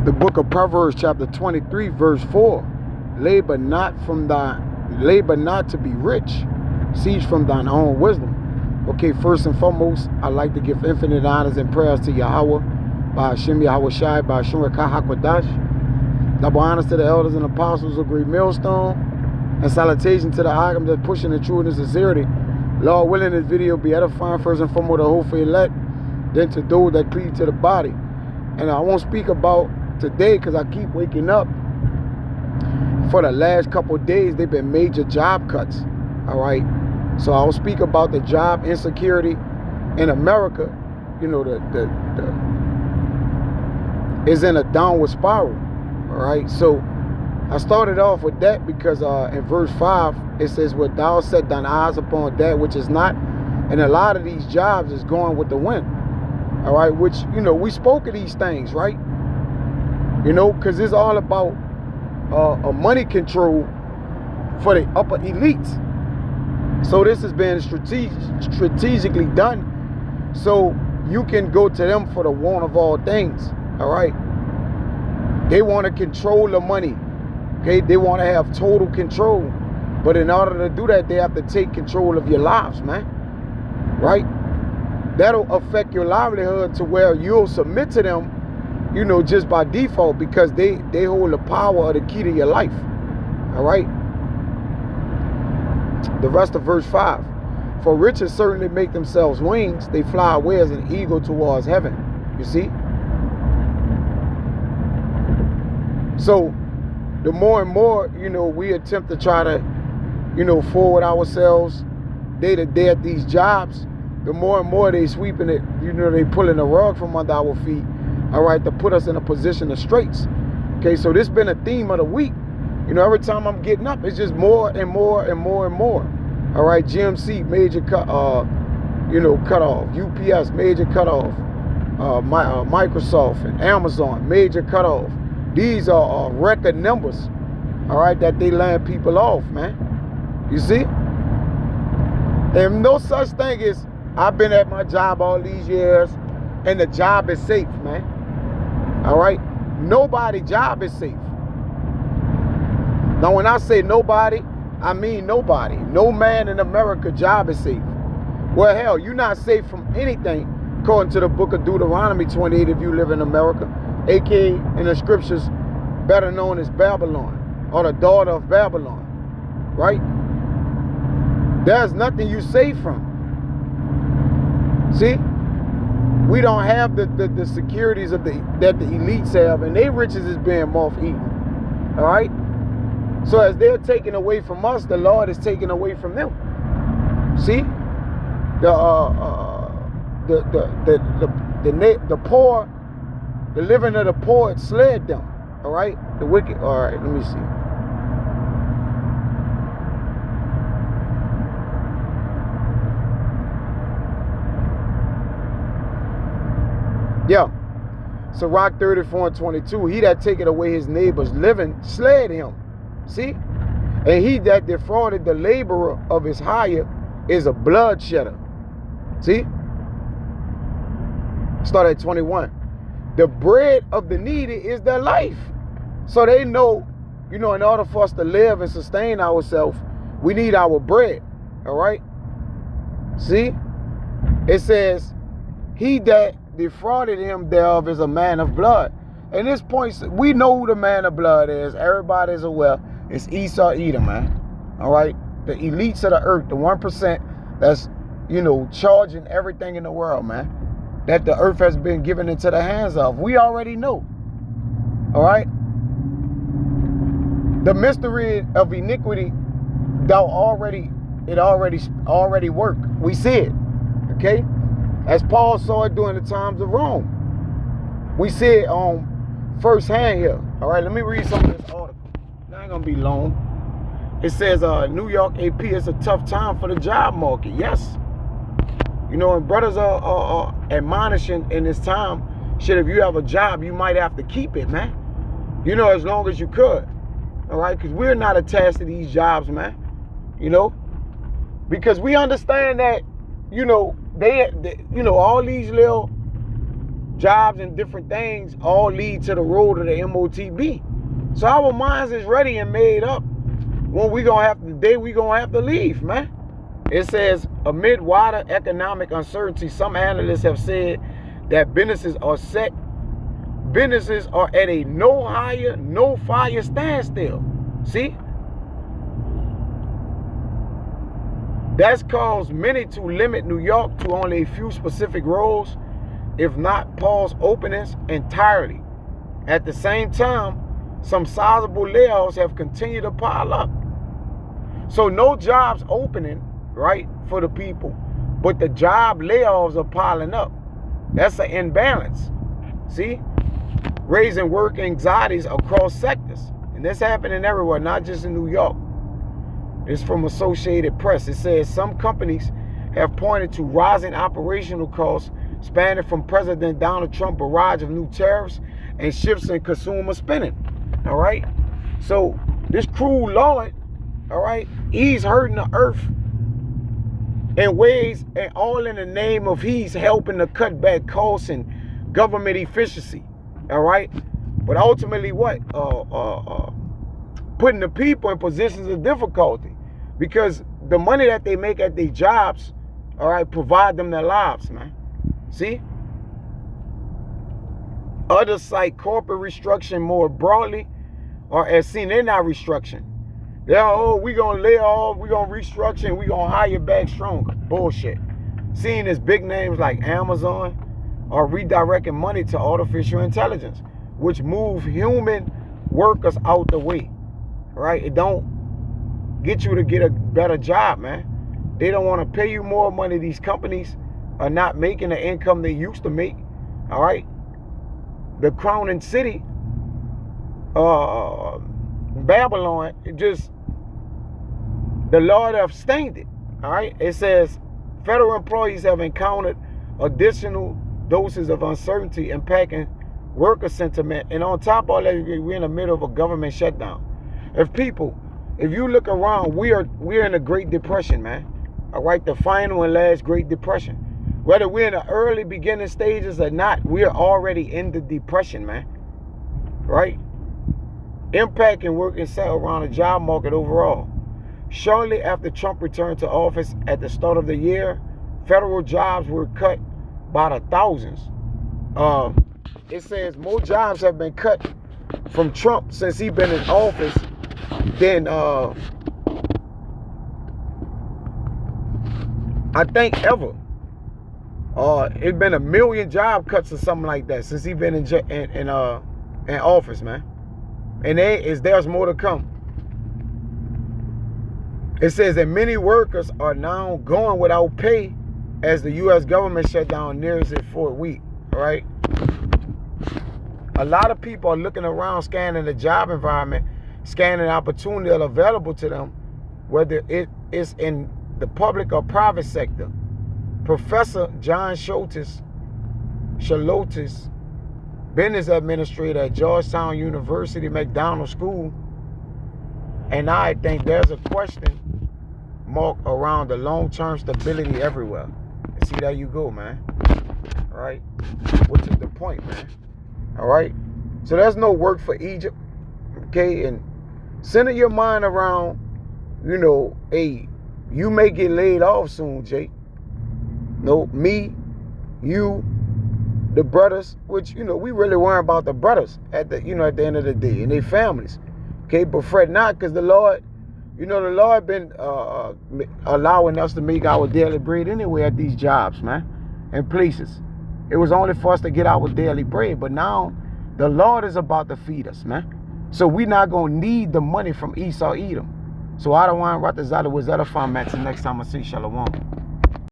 The book of Proverbs chapter 23 verse 4. Labor not to be rich. Cease from thine own wisdom. Okay, first and foremost, I'd like to give infinite honors and prayers to Yahweh, by Hashem Yahweh Shai, by Hashem Rekah HaKodash. Double honors to the elders and apostles of Great Millstone, and salutation to the Agam that's pushing the truth and sincerity. Lord willing, this video be edifying first and foremost the whole for elect, then to those that cleave to the body. And I won't speak about today because I keep waking up. For the last couple of days, they've been major job cuts. All right. So I'll speak about the job insecurity in America. You know, is in a downward spiral. All right. So I started off with that because in verse 5, it says, "What thou set thine eyes upon that which is not." And a lot of these jobs is going with the wind. All right. Which, you know, we spoke of these things, right? You know, because it's all about a money control for the upper elites. So this has been strategically done so you can go to them for the want of all things. All right. They want to control the money. Okay. They want to have total control. But in order to do that, they have to take control of your lives, man. Right. That'll affect your livelihood to where you'll submit to them, you know, just by default, because they hold the power of the key to your life. All right. The rest of verse 5. For riches certainly make themselves wings. They fly away as an eagle towards heaven. You see? So the more and more, you know, we attempt to try to, you know, forward ourselves day to day at these jobs, the more and more they sweeping it, you know, they pulling the rug from under our feet. All right, to put us in a position of straits. Okay, so this been a theme of the week. You know, every time I'm getting up, it's just more and more and more and more. All right, GMC major cut off. UPS major cut off. Microsoft and Amazon major cut off. These are record numbers. All right, that they land people off, man. You see? And no such thing as I've been at my job all these years and the job is safe, man. All right, nobody's job is safe. Now, when I say nobody, I mean nobody. No man in America job is safe. Well, hell, you're not safe from anything, according to the book of Deuteronomy 28, if you live in America, aka in the scriptures, better known as Babylon, or the daughter of Babylon, right? There's nothing you safe from. See? We don't have the securities that the elites have, and their riches is being moth-eaten. All right? So as they're taking away from us, the Lord is taking away from them. See? The poor, the living of the poor, it slid them. All right? The wicked. All right, let me see. Yeah. So Rock 34:22, he that taketh away his neighbor's living sled him. See? And he that defrauded the laborer of his hire is a bloodshedder. See? Start at 21. The bread of the needy is their life. So they know, you know, in order for us to live and sustain ourselves, we need our bread. All right? See? It says, he that defrauded him thereof is a man of blood. And this point, we know who the man of blood is. Everybody is aware. It's Esau, Edom, man. All right? The elites of the earth, the 1% that's, you know, charging everything in the world, man. That the earth has been given into the hands of. We already know. All right? The mystery of iniquity, it already worked. We see it. Okay? As Paul saw it during the times of Rome. We see it on firsthand here. All right, let me read some of this article. It ain't gonna be long. It says, New York AP, it's a tough time for the job market. Yes. You know, and brothers are admonishing in this time, shit, if you have a job, you might have to keep it, man. You know, as long as you could. All right, because we're not attached to these jobs, man. You know, because we understand that, you know, they you know, all these little jobs and different things all lead to the road of the MOTB. So our minds is ready and made up when the day we gonna have to leave, man. It says, amid wider economic uncertainty, some analysts have said that businesses are at a no hire, no fire standstill. See? That's caused many to limit New York to only a few specific roles, if not pause openings entirely. At the same time, some sizable layoffs have continued to pile up. So no jobs opening, right, for the people, but the job layoffs are piling up. That's an imbalance. See? Raising work anxieties across sectors. And this happening everywhere, not just in New York. It's from Associated Press. It says some companies have pointed to rising operational costs spanning from President Donald Trump's barrage of new tariffs and shifts in consumer spending. All right? So this cruel Lord, all right, he's hurting the earth in ways, and all in the name of he's helping to cut back costs and government efficiency. All right? But ultimately what? Putting the people in positions of difficulty, because the money that they make at their jobs, all right, provide them their lives, man. See? Others cite corporate restructuring more broadly, or as seen in our restructuring. We're going to lay off, we're going to restructure, and we're going to hire back stronger. Bullshit. Seeing as big names like Amazon are redirecting money to artificial intelligence, which move human workers out the way. Right? It don't get you to get a better job, man. They don't want to pay you more money. These companies are not making the income they used to make. All right? The crowning city, Babylon, the Lord abstained it. All right? It says federal employees have encountered additional doses of uncertainty impacting worker sentiment. And on top of all that, we're in the middle of a government shutdown. If you look around, we're in a Great Depression, man. All right, the final and last Great Depression. Whether we're in the early beginning stages or not, we're already in the depression, man. Right? Impact and work itself around the job market overall. Shortly after Trump returned to office at the start of the year, federal jobs were cut by the thousands. It says more jobs have been cut from Trump since he's been in office than I think ever. It's been 1 million job cuts or something like that since he's been in office, man. And there's more to come. It says that many workers are now going without pay as the U.S. government shutdown nears its 4th week. All right. A lot of people are looking around, scanning the job environment, scanning opportunity available to them, whether it is in the public or private sector. Professor John Shalotis, business administrator at Georgetown University McDonald School, and I think there's a question mark around the long-term stability everywhere. And see, there you go, man. All right, which is the point, man. All right, so there's no work for Egypt. Okay, and center your mind around, hey, you may get laid off soon, Jake. No, me, you, the brothers, which, we really worry about the brothers at the end of the day and their families. Okay, but fret not, because the Lord, the Lord been allowing us to make our daily bread anyway at these jobs, man, and places. It was only for us to get our daily bread, but now the Lord is about to feed us, man. So we're not going to need the money from Esau, Edom. So I don't want to rot the Zada was that a fun match. Next time I see Shalom.